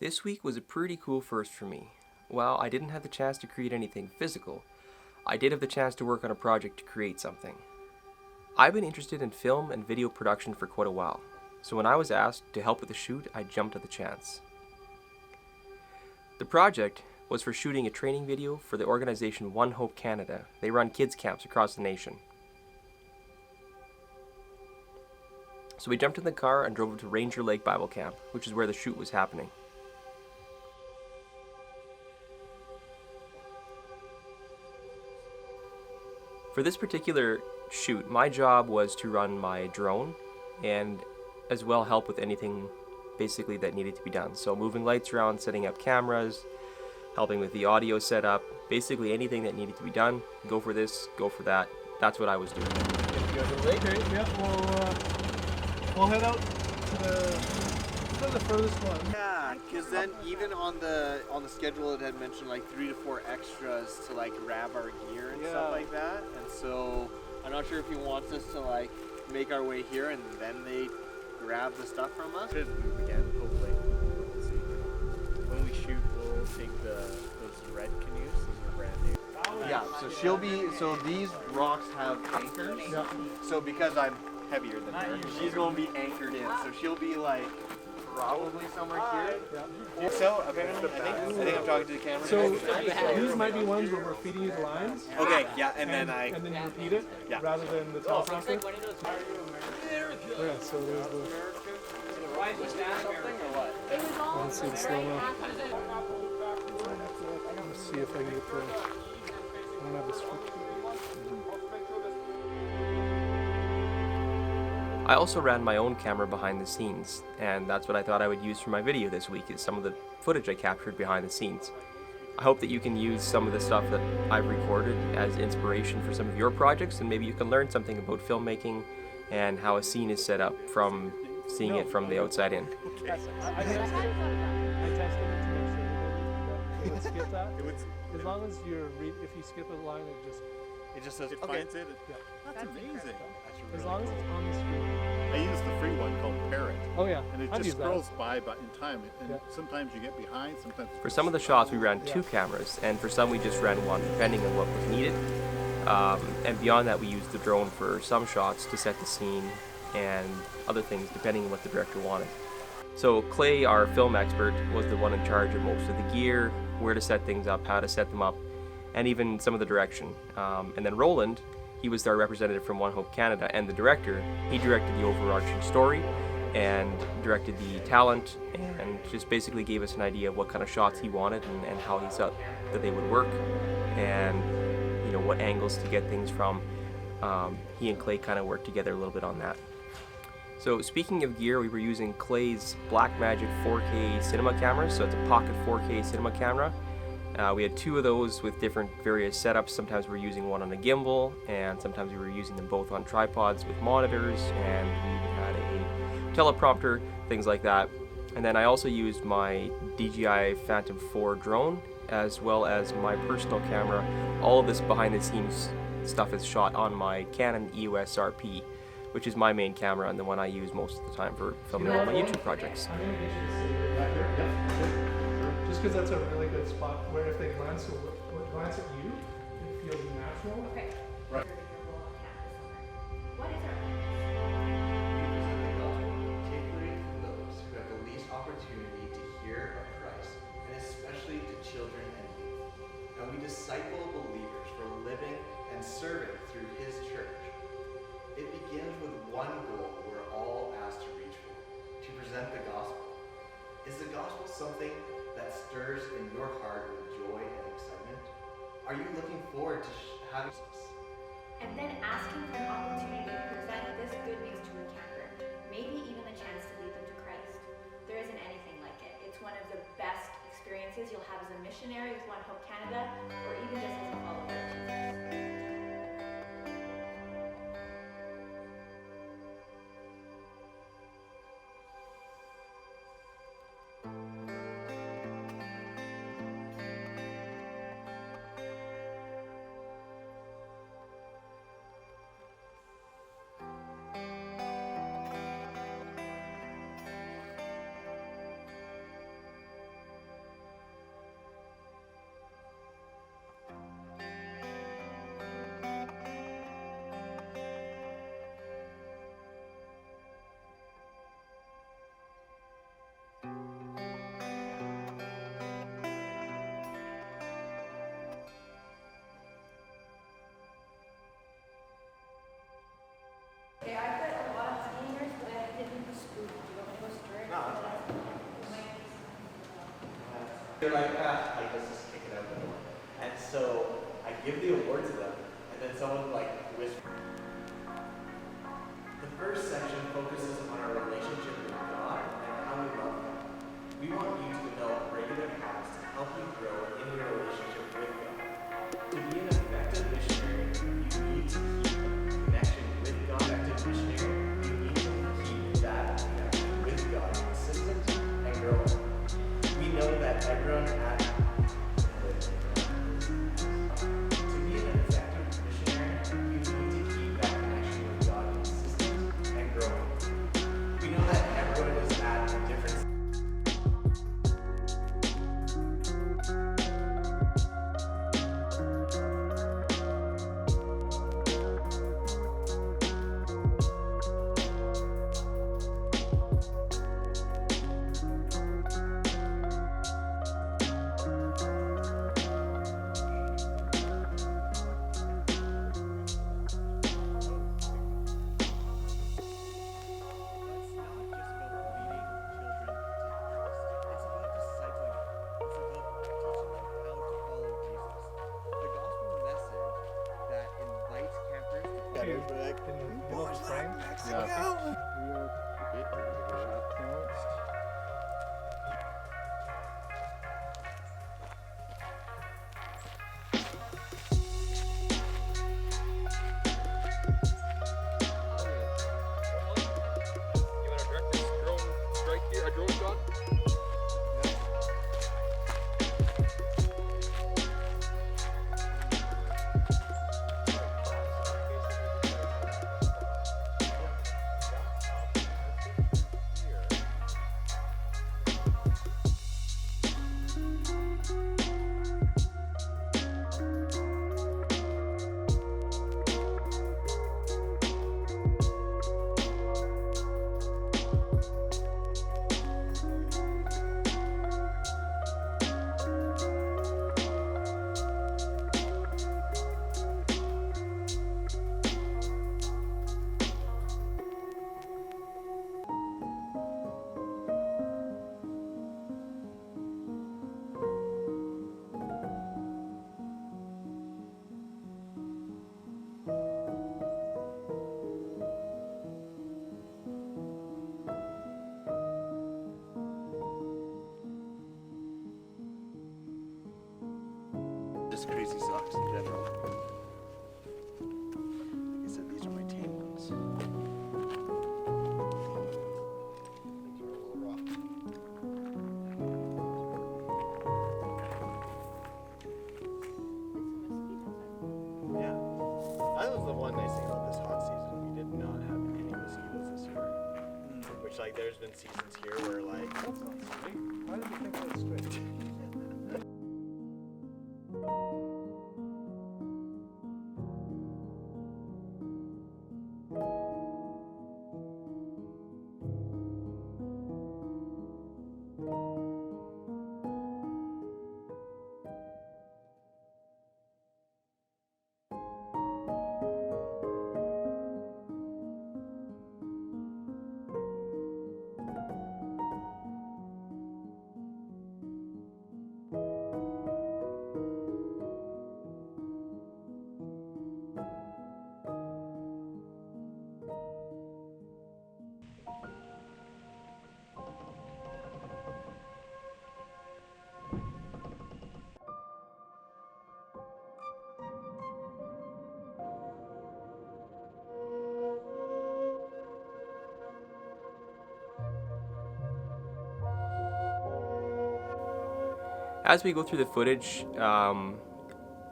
This week was a pretty cool first for me. While I didn't have the chance to create anything physical, I did have the chance to work on a project to create something. I've been interested in film and video production for quite a while, so when I was asked to help with the shoot, I jumped at the chance. The project was for shooting a training video for the organization One Hope Canada. They run kids camps across the nation. So we jumped in the car and drove to Ranger Lake Bible Camp, which is where the shoot was happening. For this particular shoot, my job was to run my drone and as well help with anything basically that needed to be done. So moving lights around, setting up cameras, helping with the audio setup, basically anything that needed to be done. Go for this, go for that. That's what I was doing. Okay, yeah, we'll head out to the furthest one. Yeah, because then even on the schedule it had mentioned like 3 to 4 extras to like grab our gear and stuff like that. And so I'm not sure if he wants us to like make our way here and then they grab the stuff from us. Should move again, hopefully. We'll see. When we shoot, we'll take those red canoes. Those are brand new. Yeah, so these rocks have anchors. Yeah. So because I'm heavier than her, she's going to be anchored in. So she'll be like probably somewhere here. Yeah. So apparently, I think I'm talking to the camera. So these might be ones where we're feeding you the lines. Okay, yeah, and then you repeat it rather than the teleprompter. Yeah, so there's the. Let's see the slow-mo. Let's see if I can get the. I don't have the script. I also ran my own camera behind the scenes, and that's what I thought I would use for my video this week, is some of the footage I captured behind the scenes. I hope that you can use some of the stuff that I've recorded as inspiration for some of your projects, and maybe you can learn something about filmmaking and how a scene is set up from seeing it from the outside in. I tested it to make sure it would skip that. As long as if you skip a line, it just says It okay. finds it. Yeah. That's amazing. As long as it's on the screen. I use the free one called Parrot, Oh yeah, and it I've just used that. scrolls by but in time. And Yeah. sometimes you get behind, sometimes. For some of the shots we ran 2 cameras, and for some we just ran one, depending on what was needed. And beyond that we used the drone for some shots to set the scene and other things depending on what the director wanted. So Clay, our film expert, was the one in charge of most of the gear, where to set things up, how to set them up, and even some of the direction. And then Roland, he was our representative from One Hope Canada, and the director, he directed the overarching story and directed the talent and just basically gave us an idea of what kind of shots he wanted and how he thought that they would work and what angles to get things from. He and Clay kind of worked together a little bit on that. So speaking of gear, we were using Clay's Blackmagic 4K cinema cameras, so it's a pocket 4K cinema camera. We had 2 of those with different various setups. Sometimes we were using one on a gimbal, and sometimes we were using them both on tripods with monitors, and we even had a teleprompter, things like that. And then I also used my DJI Phantom 4 drone, as well as my personal camera. All of this behind the scenes stuff is shot on my Canon EOS RP, which is my main camera and the one I use most of the time for filming all my YouTube projects. I think you should just say it back there. Yeah. Just because that's a really good spot where if they glance at you, it feels natural. Okay. Right. What is our Catering to those who have the least opportunity to hear of Christ, and especially to children and youth. And we disciple believers for living and serving through His church. It begins with one goal we're all asked to reach for: to present the gospel. Is the gospel something that stirs in your heart with joy and excitement? Are you looking forward to having this? And then asking for an opportunity to present this good news to a camper, maybe even a chance to lead them to Christ. There isn't anything like it. It's one of the best experiences you'll have as a missionary with One Hope Canada, or even just as a follower of Jesus. They're like, let's just kick it out the door. And so I give the award to them, and then someone like whispers. The first section focuses on our relationship with God and how we love Him. We want you to develop regular habits to help you grow in your relationship with God. To be an effective missionary, you need to keep a connection with God. Effective missionary, you need to keep that connection with God consistent and growing. We know that everyone at to be an effective missionary, you need to keep that connection with God consistent and growing. We know that everyone is at different. Just crazy socks in general. Like I said, these are my tan ones. Yeah. That was the one nice thing about this hot season. We did not have any mosquitoes this year. Which, like, there's been seasons here where, like, That's not straight. Why did you think that was straight? As we go through the footage,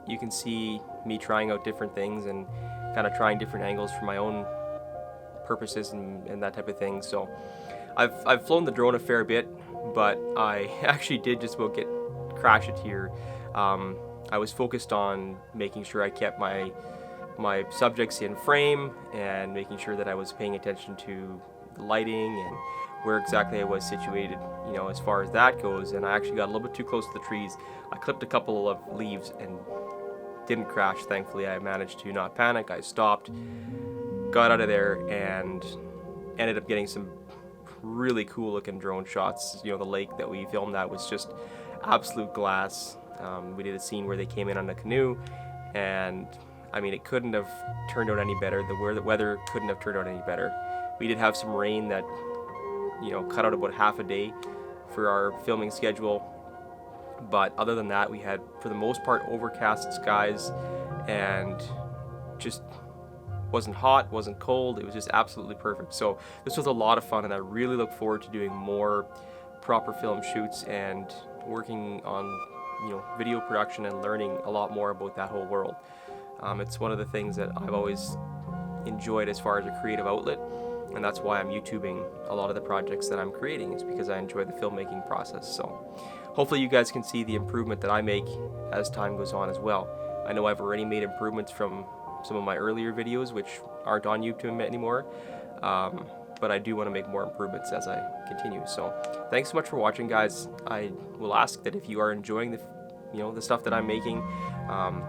you can see me trying out different things and kind of trying different angles for my own purposes and that type of thing. So I've flown the drone a fair bit, but I actually did just about crash it here. I was focused on making sure I kept my subjects in frame and making sure that I was paying attention to the lighting and where exactly I was situated, as far as that goes. And I actually got a little bit too close to the trees. I clipped a couple of leaves and didn't crash, thankfully. I managed to not panic. I stopped, got out of there, and ended up getting some really cool looking drone shots. The lake that we filmed that was just absolute glass. We did a scene where they came in on a canoe, and I mean, it couldn't have turned out any better. The weather couldn't have turned out any better. We did have some rain that, you know, cut out about half a day for our filming schedule. But other than that, we had, for the most part, overcast skies, and just wasn't hot, wasn't cold. It was just absolutely perfect. So this was a lot of fun, and I really look forward to doing more proper film shoots and working on, you know, video production and learning a lot more about that whole world. It's one of the things that I've always enjoyed as far as a creative outlet, and that's why I'm YouTubing a lot of the projects that I'm creating, is because I enjoy the filmmaking process. So hopefully you guys can see the improvement that I make as time goes on as well. I know I've already made improvements from some of my earlier videos, which aren't on YouTube anymore, but I do want to make more improvements as I continue. So thanks so much for watching, guys. I will ask that if you are enjoying the stuff that I'm making,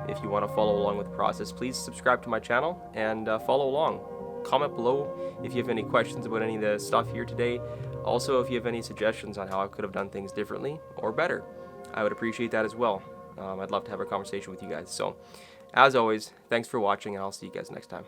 if you want to follow along with the process, please subscribe to my channel and follow along. Comment below if you have any questions about any of the stuff here today. Also, if you have any suggestions on how I could have done things differently or better, I would appreciate that as well. I'd love to have a conversation with you guys. So as always, thanks for watching, and I'll see you guys next time.